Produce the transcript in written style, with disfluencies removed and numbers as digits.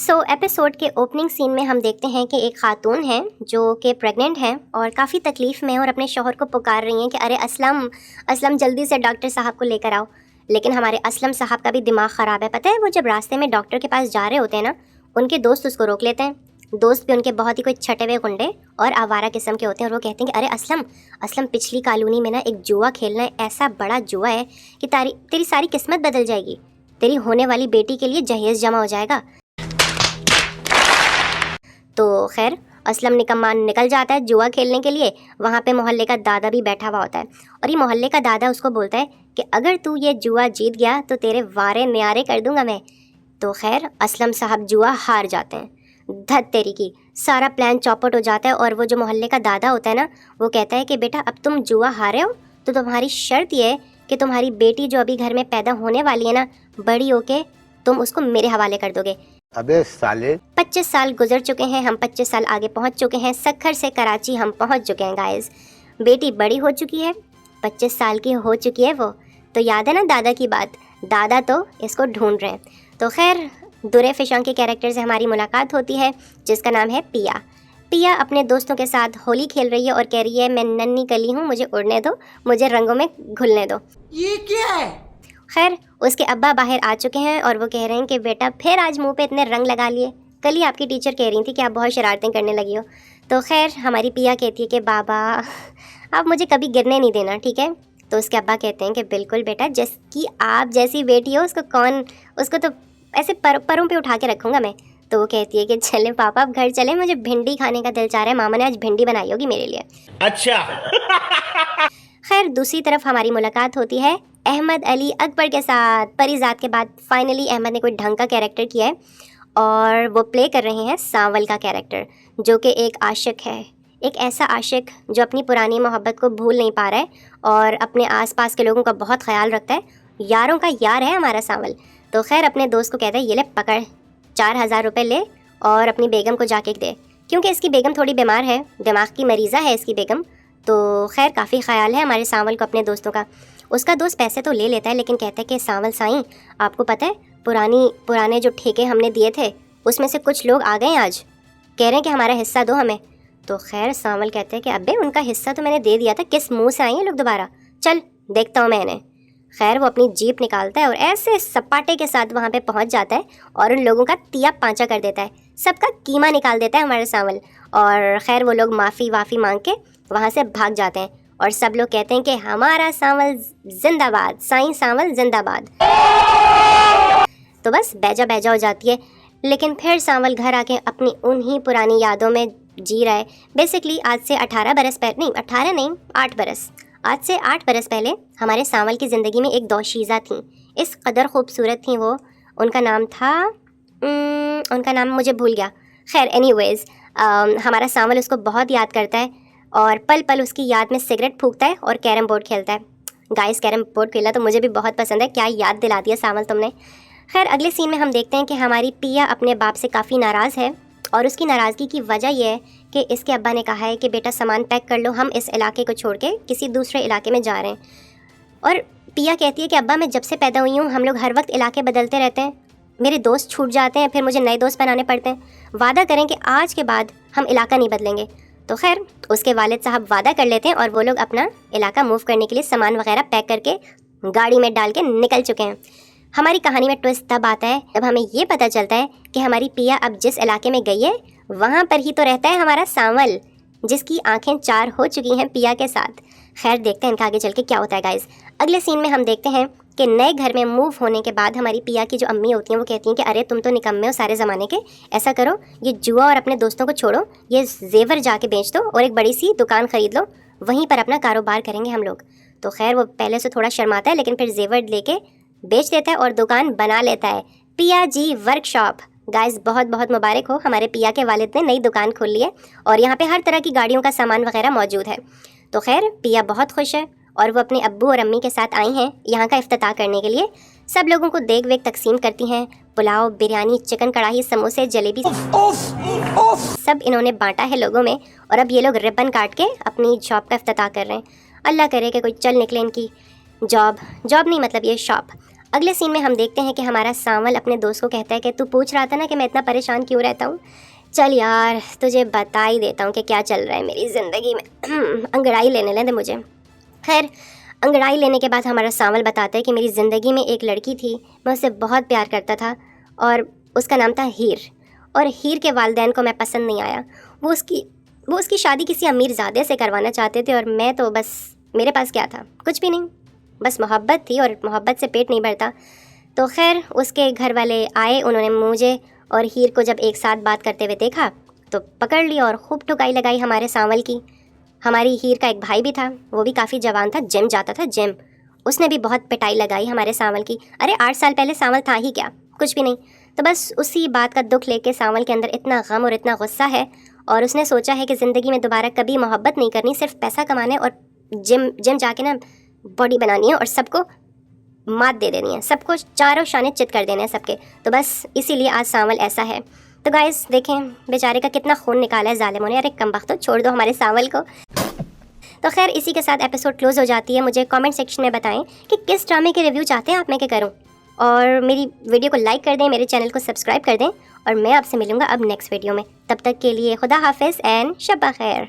Episode के opening scene में हम देखते हैं कि एक खातून है जो कि प्रेग्नेंट है और काफ़ी तकलीफ़ में और अपने शौहर को पुकार रही हैं कि अरे असलम असलम जल्दी से डॉक्टर साहब को लेकर आओ। लेकिन हमारे असलम साहब का भी दिमाग ख़राब है। पता है वो जब रास्ते में डॉक्टर के पास जा रहे होते हैं ना, उनके दोस्त उसको रोक लेते हैं। दोस्त भी उनके बहुत ही कोई छटे हुए गुंडे और आवारा किस्म के होते हैं और वो कहते हैं कि अरे असलम असलम पिछली कॉलोनी में ना एक जुआ खेलना है, ऐसा बड़ा जुआ है कि तेरी सारी किस्मत बदल जाएगी, तेरी होने वाली बेटी के लिए जहेज़ जमा हो जाएगा। तो खैर असलम निकम्मा निकल जाता है जुआ खेलने के लिए। वहाँ पे मोहल्ले का दादा भी बैठा हुआ होता है और ये मोहल्ले का दादा उसको बोलता है कि अगर तू ये जुआ जीत गया तो तेरे वारे न्यारे कर दूंगा मैं। तो खैर असलम साहब जुआ हार जाते हैं। धत तेरी की, सारा प्लान चौपट हो जाता है। और वो जो मोहल्ले का दादा होता है ना, वो कहता है कि बेटा अब तुम जुआ हारे हो तो तुम्हारी शर्त ये है कि तुम्हारी बेटी जो अभी घर में पैदा होने वाली है ना, बड़ी होके तुम उसको मेरे हवाले कर दोगे। अबे साले 25 साल गुजर चुके हैं, हम 25 साल आगे पहुंच चुके हैं। सक्खर से कराची हम पहुंच चुके हैं गाइस। बेटी बड़ी हो चुकी है, 25 साल की हो चुकी है वो। तो याद है ना दादा की बात, दादा तो इसको ढूंढ रहे हैं। तो खैर दुरे फिशांग के कैरेक्टर से हमारी मुलाकात होती है जिसका नाम है पिया। पिया अपने दोस्तों के साथ होली खेल रही है और कह रही है मैं नन्ही कली हूँ, मुझे उड़ने दो, मुझे रंगों में घुलने दो। ये क्या है? खैर उसके अब्बा बाहर आ चुके हैं और वो कह रहे हैं कि बेटा फिर आज मुंह पे इतने रंग लगा लिए, कल ही आपकी टीचर कह रही थी कि आप बहुत शरारतें करने लगी हो। तो खैर हमारी पिया कहती है कि बाबा आप मुझे कभी गिरने नहीं देना, ठीक है। तो उसके अब्बा कहते हैं कि बिल्कुल बेटा, जिसकी आप जैसी बेटी हो उसको तो ऐसे परों पे उठा के रखूँगा मैं। तो वो कहती है कि चले पापा अब घर चले, मुझे भिंडी खाने का दिल चाह रहा है, मामा ने आज भिंडी बनाई होगी मेरे लिए। अच्छा खैर दूसरी तरफ हमारी मुलाकात होती है अहमद अली अकबर के साथ। परिजात के बाद फाइनली अहमद ने कोई ढंग का कैरेक्टर किया है और वो प्ले कर रहे हैं सांवल का कैरेक्टर, जो कि एक आशिक है, एक ऐसा आशिक जो अपनी पुरानी मोहब्बत को भूल नहीं पा रहा है और अपने आसपास के लोगों का बहुत ख्याल रखता है। यारों का यार है हमारा सांवल। तो खैर अपने दोस्त को कहता है ये ले पकड़, 4000 रुपये ले और अपनी बेगम को जाके दे, क्योंकि इसकी बेगम थोड़ी बीमार है, दिमाग की मरीज़ा है इसकी बेगम। तो खैर काफ़ी ख्याल है हमारे सांवल को अपने दोस्तों का। उसका दोस्त पैसे तो ले लेता है लेकिन कहता है कि सांवल साईं आपको पता है पुराने जो ठेके हमने दिए थे उसमें से कुछ लोग आ गए आज, कह रहे हैं कि हमारा हिस्सा दो हमें। तो खैर सांवल कहते हैं कि अबे उनका हिस्सा तो मैंने दे दिया था, किस मुंह से आए हैं लोग दोबारा, चल देखता हूँ मैं इन्हें। खैर वो अपनी जीप निकालता है और ऐसे सपाटे के साथ वहाँ पे पहुँच जाता है और उन लोगों का तिया पांचा कर देता है, सबका कीमा निकाल देता है हमारा सांवल। और खैर वो लोग माफ़ी मांग के वहाँ से भाग जाते हैं और सब लोग कहते हैं कि हमारा सांवल जिंदाबाद, साईं सांवल जिंदाबाद। तो बस बेजा हो जाती है। लेकिन फिर सांवल घर आके अपनी उन्हीं पुरानी यादों में जी रहा है। बेसिकली आज से 18 बरस पहले, नहीं 18 नहीं 8 बरस, आज से 8 बरस पहले हमारे सांवल की ज़िंदगी में एक दोशीज़ा थी, इस कदर खूबसूरत थी वो, उनका नाम था उनका नाम मुझे भूल गया। खैर एनीवेज़ हमारा सांवल उसको बहुत याद करता है और पल पल उसकी याद में सिगरेट फूंकता है और कैरम बोर्ड खेलता है। गाइस कैरम बोर्ड खेलना तो मुझे भी बहुत पसंद है, क्या याद दिला दिया सांवल तुमने। खैर अगले सीन में हम देखते हैं कि हमारी पिया अपने बाप से काफ़ी नाराज़ है और उसकी नाराज़गी की वजह यह है कि इसके अब्बा ने कहा है कि बेटा सामान पैक कर लो, हम इस इलाके को छोड़ के किसी दूसरे इलाके में जा रहे हैं। और पिया कहती है कि अब्बा मैं जब से पैदा हुई हूँ हम लोग हर वक्त इलाके बदलते रहते हैं, मेरे दोस्त छूट जाते हैं, फिर मुझे नए दोस्त बनाने पड़ते हैं, वादा करें कि आज के बाद हम इलाका नहीं बदलेंगे। तो खैर उसके वालिद साहब वादा कर लेते हैं और वो लोग अपना इलाका मूव करने के लिए सामान वगैरह पैक करके गाड़ी में डाल के निकल चुके हैं। हमारी कहानी में ट्विस्ट तब आता है जब हमें ये पता चलता है कि हमारी पिया अब जिस इलाके में गई है वहाँ पर ही तो रहता है हमारा सांवल, जिसकी आंखें 4 हो चुकी हैं पिया के साथ। खैर देखते हैं इनका आगे चल के क्या होता है गाइस। अगले सीन में हम देखते हैं कि नए घर में मूव होने के बाद हमारी पिया की जो अम्मी होती हैं वो कहती हैं कि अरे तुम तो निकम्मे हो सारे ज़माने के, ऐसा करो ये जुआ और अपने दोस्तों को छोड़ो, ये जेवर जाके बेच दो और एक बड़ी सी दुकान ख़रीद लो, वहीं पर अपना कारोबार करेंगे हम लोग। तो खैर वो पहले से थोड़ा शर्माता है लेकिन फिर जेवर लेके बेच देता है और दुकान बना लेता है, पिया जी वर्कशॉप। गाइस बहुत बहुत मुबारक हो, हमारे पिया के वालिद ने नई दुकान खोल ली है और यहाँ पे हर तरह की गाड़ियों का सामान वगैरह मौजूद है। तो खैर पिया बहुत खुश है और वो अपने अब्बू और अम्मी के साथ आई हैं यहाँ का इफ्तिताह करने के लिए। सब लोगों को देग वेग तकसीम करती हैं, पुलाव, बिरयानी, चिकन कढ़ाई, समोसे, जलेबी सब इन्होंने बांटा है लोगों में। और अब ये लोग रिबन काट के अपनी शॉप का इफ्तिताह कर रहे हैं। अल्लाह करे कि कोई चल निकले इनकी जॉब नहीं मतलब ये शॉप। अगले सीन में हम देखते हैं कि हमारा सांवल अपने दोस्त को कहता है कि तू पूछ रहा था ना कि मैं इतना परेशान क्यों रहता हूँ, चल यार तुझे बता ही देता हूँ कि क्या चल रहा है मेरी ज़िंदगी में। अंगड़ाई लेने लें दे मुझे। खैर अंगड़ाई लेने के बाद हमारा सांवल बताता है कि मेरी ज़िंदगी में एक लड़की थी, मैं उससे बहुत प्यार करता था और उसका नाम था हीर। और हीर के वालिदैन को मैं पसंद नहीं आया। वो उसकी शादी किसी अमीरज़ादे से करवाना चाहते थे और मैं तो बस, मेरे पास क्या था, कुछ भी नहीं, बस मोहब्बत थी और मोहब्बत से पेट नहीं भरता। तो खैर उसके घर वाले आए, उन्होंने मुझे और हीर को जब एक साथ बात करते हुए देखा तो पकड़ ली और खूब ठुकाई लगाई हमारे सांवल की। हमारी हीर का एक भाई भी था, वो भी काफ़ी जवान था, जिम जाता था जिम, उसने भी बहुत पिटाई लगाई हमारे सांवल की। अरे 8 साल पहले सांवल था ही क्या, कुछ भी नहीं। तो बस उसी बात का दुख लेके सांवल के अंदर इतना गम और इतना गुस्सा है और उसने सोचा है कि ज़िंदगी में दोबारा कभी मोहब्बत नहीं करनी, सिर्फ पैसा कमाना है और जिम जाके ना बॉडी बनानी है और सबको मात दे देनी है, सबको चारों शाने चित कर देने हैं सबके। तो बस इसीलिए आज सांवल ऐसा है। तो गाइस देखें बेचारे का कितना खून निकाला है जालिमों ने। अरे कमबख्त, तो छोड़ दो हमारे सांवल को। तो खैर इसी के साथ एपिसोड क्लोज हो जाती है। मुझे कमेंट सेक्शन में बताएं कि किस ड्रामे के रिव्यू चाहते हैं आप मैं क्या करूं, और मेरी वीडियो को लाइक कर दें, मेरे चैनल को सब्सक्राइब कर दें और मैं आपसे मिलूंगा अब नेक्स्ट वीडियो में। तब तक के लिए खुदा हाफिज़ एंड शब्बा खैर।